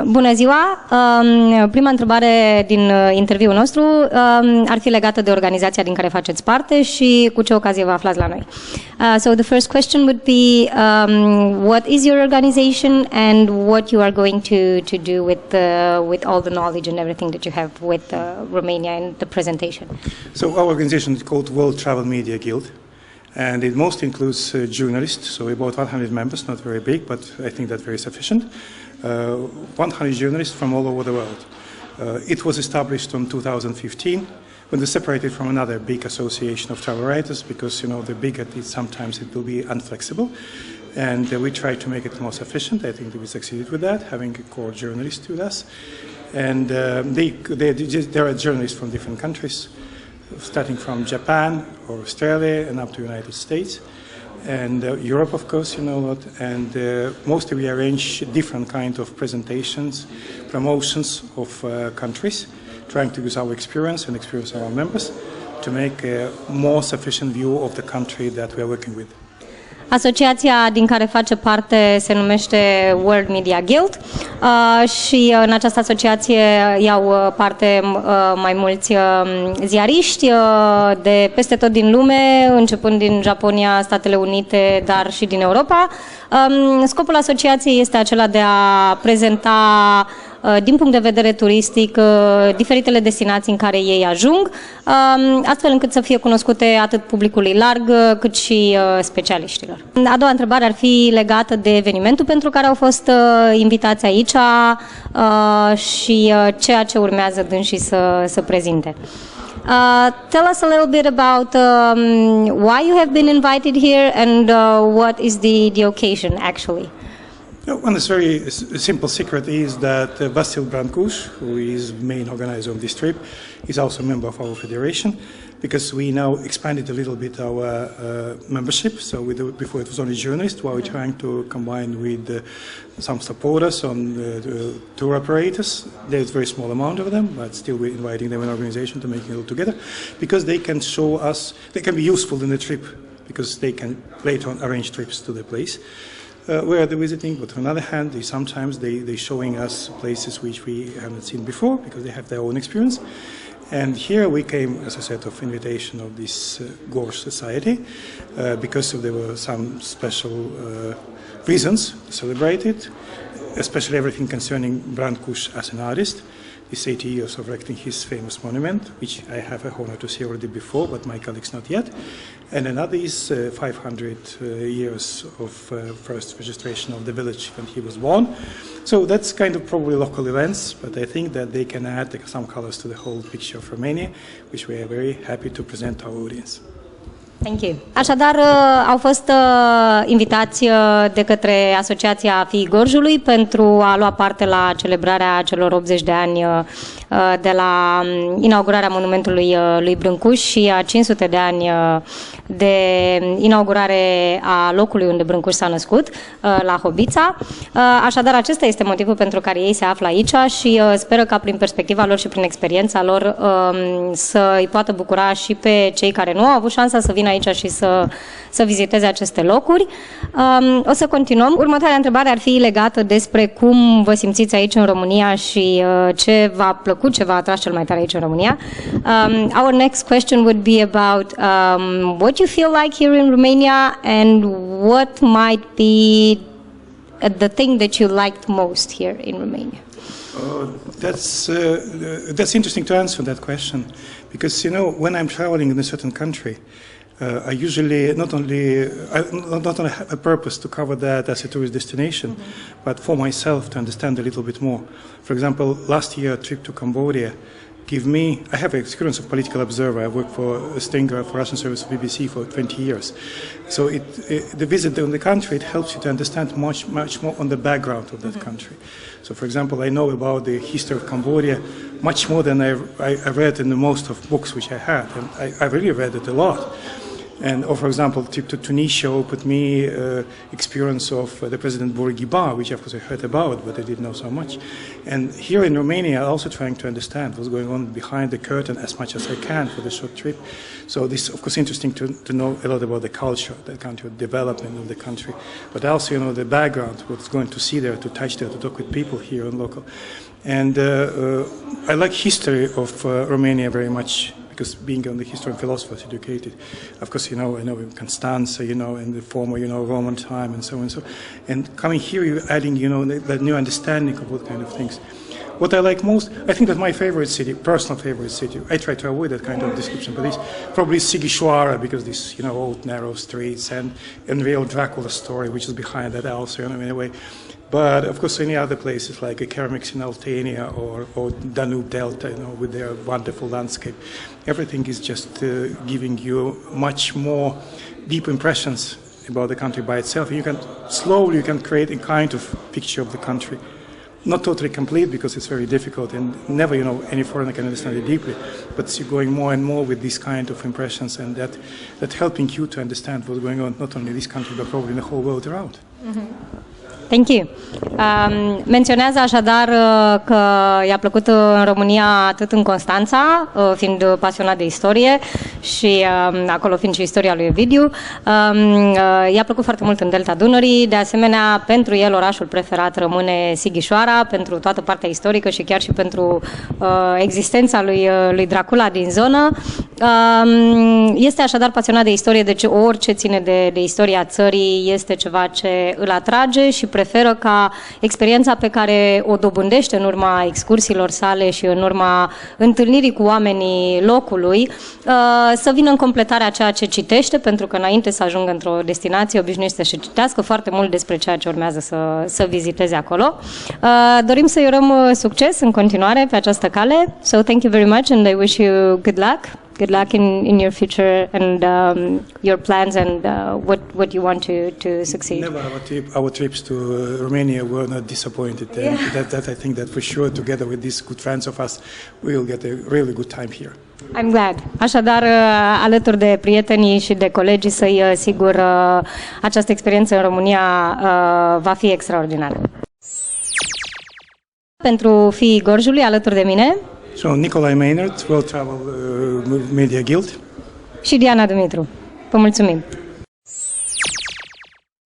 Bună ziua! Prima întrebare din interviul nostru ar fi legată de organizația din care faceți parte și cu ce ocazie vă aflați la noi. So the first question would be, what is your organization and what you are going to do with all the knowledge and everything that you have with Romania and the presentation? So our organization is called World Travel Media Guild. And it mostly includes journalists, so about 100 members, not very big, but I think that's very sufficient. 100 journalists from all over the world. It was established in 2015 when they separated from another big association of travel writers because, you know, the bigger it is, sometimes it will be unflexible. And we tried to make it more sufficient. I think that we succeeded with that, having a core journalist with us. And there are journalists from different countries, starting from Japan or Australia and up to United States. And Europe, of course, you know a lot. And mostly we arrange different kind of presentations, promotions of countries, trying to use our experience and experience of our members to make a more sufficient view of the country that we are working with. Asociația din care face parte se numește World Media Guild și în această asociație iau parte mai mulți ziariști de peste tot din lume, începând din Japonia, Statele Unite, dar și din Europa. Scopul asociației este acela de a prezenta din punct de vedere turistic diferitele destinații în care ei ajung, astfel încât să fie cunoscute atât publicului larg cât și specialiștilor. A doua întrebare ar fi legată de evenimentul pentru care au fost invitați aici și ceea ce urmează dânsii să prezinte. Tell us a little bit about why you have been invited here and what is the occasion actually. One very simple secret is that Vasil Brancuș, who is main organizer of this trip, is also a member of our federation, because we now expanded a little bit our membership. So before it was only journalists, while we're trying to combine with some supporters on tour operators. There's a very small amount of them, but still we're inviting them in our organization to make it all together, because they can show us, they can be useful in the trip, because they can later on arrange trips to the place where they're visiting. But on the other hand, they're showing us places which we haven't seen before, because they have their own experience. And here we came as a set of invitation of this Gorj society, because there were some special reasons to celebrate it, especially everything concerning Brancuș as an artist. His 80 years of erecting his famous monument, which I have a honor to see already before, but my colleagues not yet. And another is 500 years of first registration of the village when he was born. So that's kind of probably local events, but I think that they can add some colors to the whole picture of Romania, which we are very happy to present our audience. Thank you. Așadar, au fost invitați de către Asociația Fiii Gorjului pentru a lua parte la celebrarea celor 80 de ani de la inaugurarea monumentului lui Brancuș și a 500 de ani de inaugurare a locului unde Brancuș s-a născut, la Hobița. Așadar, acesta este motivul pentru care ei se află aici și speră ca prin perspectiva lor și prin experiența lor să îi poată bucura și pe cei care nu au avut șansa să vină aici și să viziteze aceste locuri. O să continuăm. Următoarea întrebare ar fi legată despre cum vă simțiți aici în România și ce v-a plăcut, ce v-a atras cel mai tare aici în România. Our next question would be about what you feel like here in Romania and what might be the thing that you liked most here in Romania. That's interesting to answer that question, because, you know, when I'm traveling in a certain country, I usually not only have a purpose to cover that as a tourist destination, but for myself to understand a little bit more. For example, last year a trip to Cambodia I have experience of political observer. I worked for Stinger, for Russian service of BBC for 20 years. So the visit in the country, it helps you to understand much more on the background of that country. So, for example, I know about the history of Cambodia much more than I read in the most of books which I had, and I really read it a lot. And, or for example, trip to Tunisia put me experience of the President Bourguiba, which of course I heard about, but I didn't know so much. And here in Romania, also trying to understand what's going on behind the curtain as much as I can for the short trip. So this, of course, interesting to know a lot about the culture, the country, the development of the country, but also, the background, what's going to see there, to touch there, to talk with people here and local. And I like history of Romania very much, because being on the history and philosophy educated, of course, I know Constanza, in the former, Roman time and so on and so. And coming here, you're adding, that new understanding of what kind of things. What I like most, I think that my favorite city, personal favorite city, I try to avoid that kind of description, but it's probably Sighișoara, because these, old narrow streets and real Dracula story, which is behind that also, in a way. But of course, any other places like ceramics in Altania or Danube Delta, with their wonderful landscape, everything is just giving you much more deep impressions about the country by itself. And you can create a kind of picture of the country. Not totally complete, because it's very difficult, and never, any foreigner can understand it deeply. But you're going more and more with these kind of impressions, and that helping you to understand what's going on, not only in this country, but probably in the whole world around. Mm-hmm. Thank you. Menționează așadar că i-a plăcut în România atât în Constanța, fiind pasionat de istorie și acolo fiind și istoria lui Ovidiu. I-a plăcut foarte mult în Delta Dunării, de asemenea pentru el orașul preferat rămâne Sighișoara, pentru toată partea istorică și chiar și pentru existența lui Dracula din zonă. Este așadar pasionat de istorie, deci orice ține de istoria țării este ceva ce îl atrage și preferă ca experiența pe care o dobândește în urma excursiilor sale și în urma întâlnirii cu oamenii locului să vină în completarea a ceea ce citește, pentru că înainte să ajungă într-o destinație obișnuiește să citească foarte mult despre ceea ce urmează să viziteze acolo. Dorim să-i urăm succes în continuare pe această cale. So thank you very much and I wish you good luck. Good luck in your future and your plans and what you want to succeed. Never our trips to Romania were not disappointed. And that I think that for sure, together with these good friends of us, we will get a really good time here. I'm glad. Așadar, alături de prietenii și de colegii săi, sigur, această experiență în România va fi extraordinară. Pentru Fiii Gorjului, alături de mine, So, Nicolae Maynard, World Travel Media Guild. Și Diana Dumitru. Vă mulțumim!